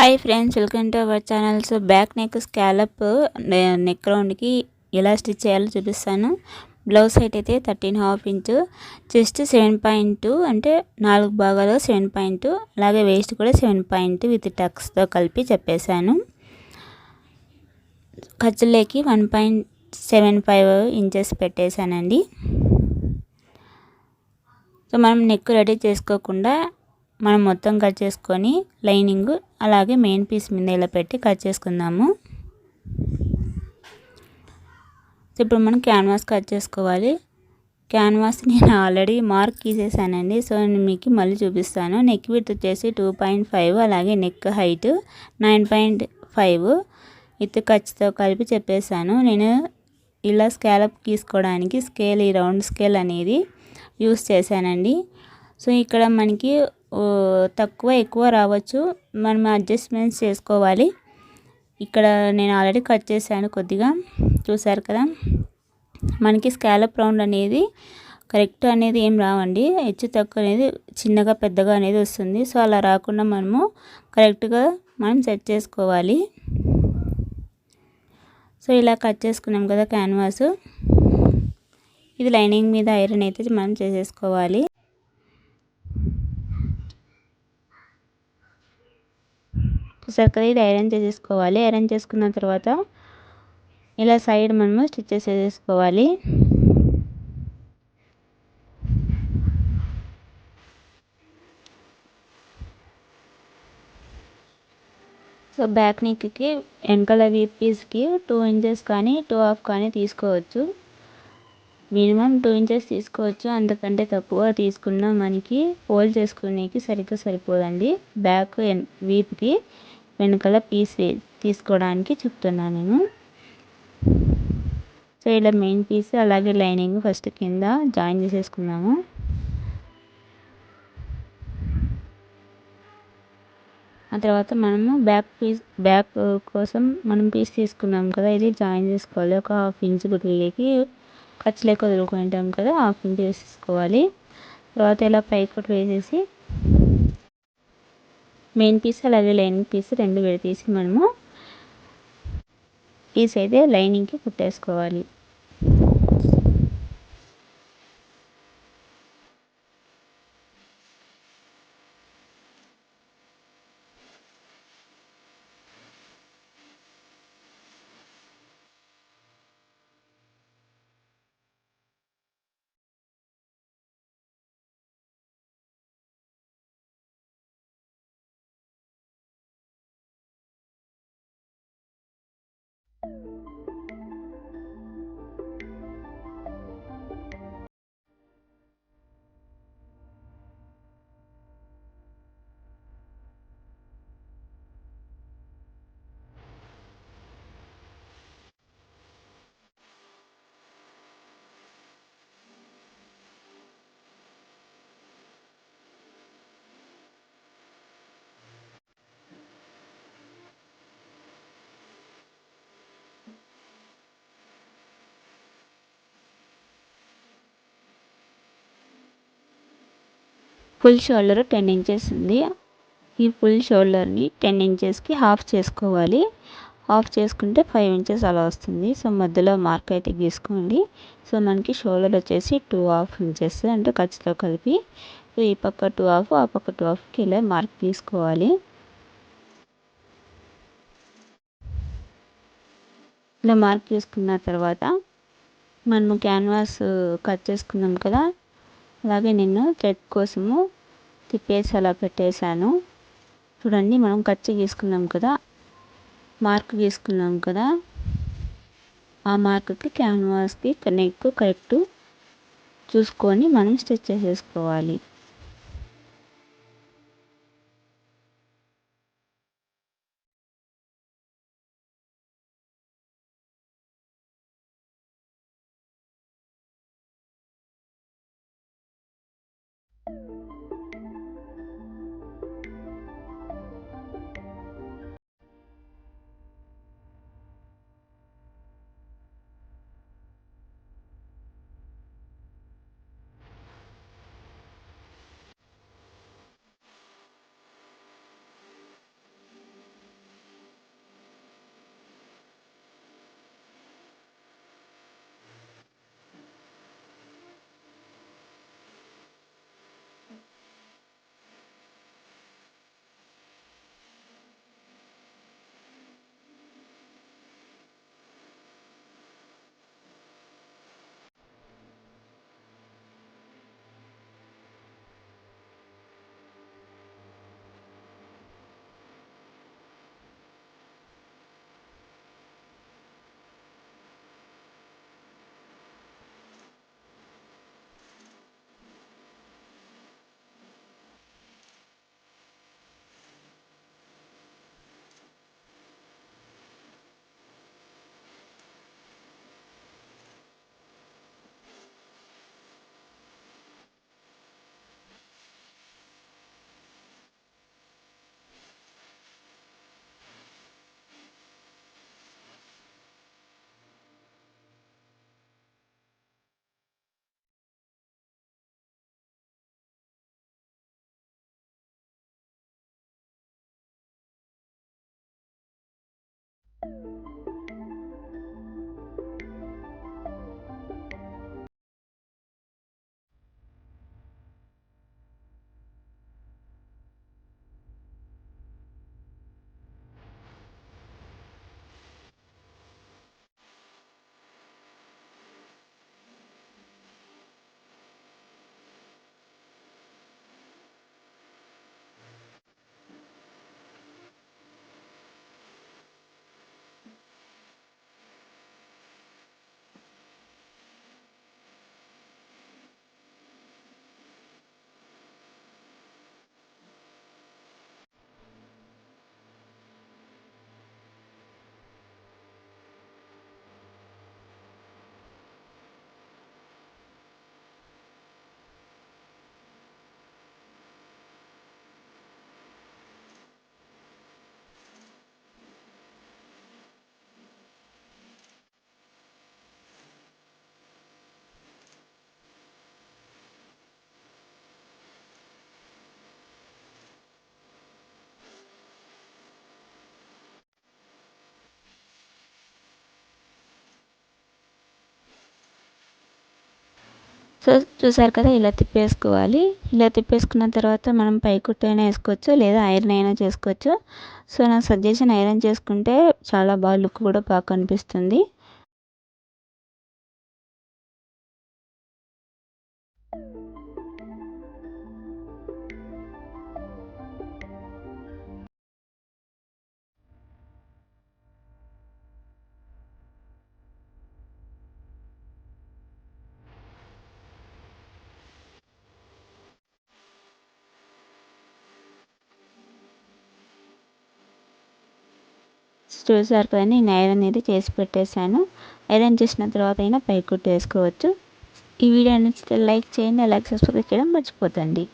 Hi friends, welcome to our channel. So back neck scallop neck రౌండ్కి ఎలా stitch చేయాలో చూపిస్తాను. బ్లౌజ్ సైట్ అయితే 13.5 ఇంచు, చెస్ట్ 7.2 అంటే 4 భాగాలు 7.2, అలాగే వేస్ట్ కూడా 7.2 విత్ టక్స్తో కలిపి చెప్పేశాను. ఖర్చులేకి 1.75 ఇంచెస్ పెట్టేశానండి. సో మనం నెక్ రెడీ చేసుకోకుండా మనం మొత్తం కట్ చేసుకొని లైనింగ్ అలాగే మెయిన్ పీస్ మీద ఇలా పెట్టి కట్ చేసుకుందాము. ఇప్పుడు మనం క్యాన్వాస్ కట్ చేసుకోవాలి. క్యాన్వాస్ నేను ఆల్రెడీ మార్క్ తీసేసానండి. సో నేను మీకు మళ్ళీ చూపిస్తాను. నెక్ విడ్త్ వచ్చేసి 2.5, అలాగే నెక్ హైట్ 9.5 విత్ ఖర్చుతో కలిపి చెప్పేశాను. నేను ఇలా స్కాలప్ గీసుకోవడానికి స్కేల్, ఈ రౌండ్ స్కేల్ అనేది యూస్ చేశానండి. సో ఇక్కడ మనకి తక్కువ ఎక్కువ రావచ్చు, మనం అడ్జస్ట్మెంట్స్ చేసుకోవాలి. ఇక్కడ నేను ఆల్రెడీ కట్ చేశాను కొద్దిగా, చూసారు కదా. మనకి స్కాలప్ రౌండ్ అనేది కరెక్ట్ అనేది ఏం రావండి, హెచ్చు తక్కువ అనేది చిన్నగా పెద్దగా అనేది వస్తుంది. సో అలా రాకుండా మనము కరెక్ట్గా మనం సెట్ చేసుకోవాలి. సో ఇలా కట్ చేసుకున్నాం కదా క్యాన్వాస్, ఇది లైనింగ్ మీద ఐరన్ అయితే మనం చేసేసుకోవాలి. చూసారు కదా, ఇది ఐరన్ చేసేసుకోవాలి. ఐరన్ చేసుకున్న తర్వాత ఇలా సైడ్ మనము స్టిచ్ చేసేసుకోవాలి. సో బ్యాక్ నెక్కి వెనకాల వీప్ పీస్కి 2 ఇంచెస్ కానీ 2.5 కానీ తీసుకోవచ్చు. మినిమం 2 ఇంచెస్ తీసుకోవచ్చు, అంతకంటే తక్కువ తీసుకున్నా మనకి ఫోల్డ్ చేసుకునేకి సరిగ్గా సరిపోదండి. బ్యాక్ వీప్కి వెనకాల పీస్ తీసుకోవడానికి చెప్తున్నాను నేను. సో ఇలా మెయిన్ పీస్ అలాగే లైనింగ్ ఫస్ట్ కింద జాయిన్ చేసేసుకున్నాము. ఆ తర్వాత మనము బ్యాక్ కోసం మనం పీస్ తీసుకున్నాం కదా, ఇది జాయిన్ చేసుకోవాలి. ఒక 1/2 ఇంచ్ గుడ్లకి ఖర్చు లేక వదులుకుంటాం కదా, 1/2 ఇంచ్ వేసేసుకోవాలి. తర్వాత ఇలా పైకి వేసేసి మెయిన్ పీస్ అలాగే లైనింగ్ పీస్ రెండు విడతీసి మనము పీస్ అయితే లైనింగ్కి కుట్టేసుకోవాలి. ఫుల్ షోల్డర్ 10 ఇంచెస్ ఉంది. ఈ ఫుల్ షోల్డర్ని 10 ఇంచెస్కి హాఫ్ చేసుకోవాలి. హాఫ్ చేసుకుంటే 5 ఇంచెస్ అలా వస్తుంది. సో మధ్యలో మార్క్ అయితే గీసుకోండి. సో మనకి షోల్డర్ వచ్చేసి 2.5 ఇంచెస్ అంటే ఖర్చుతో కలిపి. సో ఈ పక్క 2.5, ఆ పక్క 2.5కి ఇలా మార్క్ తీసుకోవాలి. ఇలా మార్క్ చేసుకున్న తర్వాత మనము క్యాన్వాస్ కట్ చేసుకున్నాం కదా, అలాగే నేను థ్రెడ్ కోసము తిప్పేసి అలా పెట్టేశాను. చూడండి, మనం ఖర్చు గీసుకున్నాం కదా, మార్క్ గీసుకున్నాం కదా, ఆ మార్క్కి క్యాన్వాస్కి నెక్ కరెక్ట్ చూసుకొని మనం స్టిచ్ చేసేసుకోవాలి. సో చూసారు కదా, ఇలా తిప్పేసుకోవాలి. ఇలా తిప్పేసుకున్న తర్వాత మనం పైకుట్టు అయినా వేసుకోవచ్చు, లేదా ఐరన్ అయినా చేసుకోవచ్చు. సో నా సజెషన్ ఐరన్ చేసుకుంటే చాలా బాగా లుక్ కూడా బాగా కనిపిస్తుంది. చూసారు కదా, నేను ఐరన్ అయితే చేసి పెట్టేశాను. ఐరన్ చేసిన తర్వాత అయినా పైకుట్టు వేసుకోవచ్చు. ఈ వీడియో నచ్చితే లైక్ చేయండి, అలాగే సబ్స్క్రైబ్ చేయడం మర్చిపోతండి.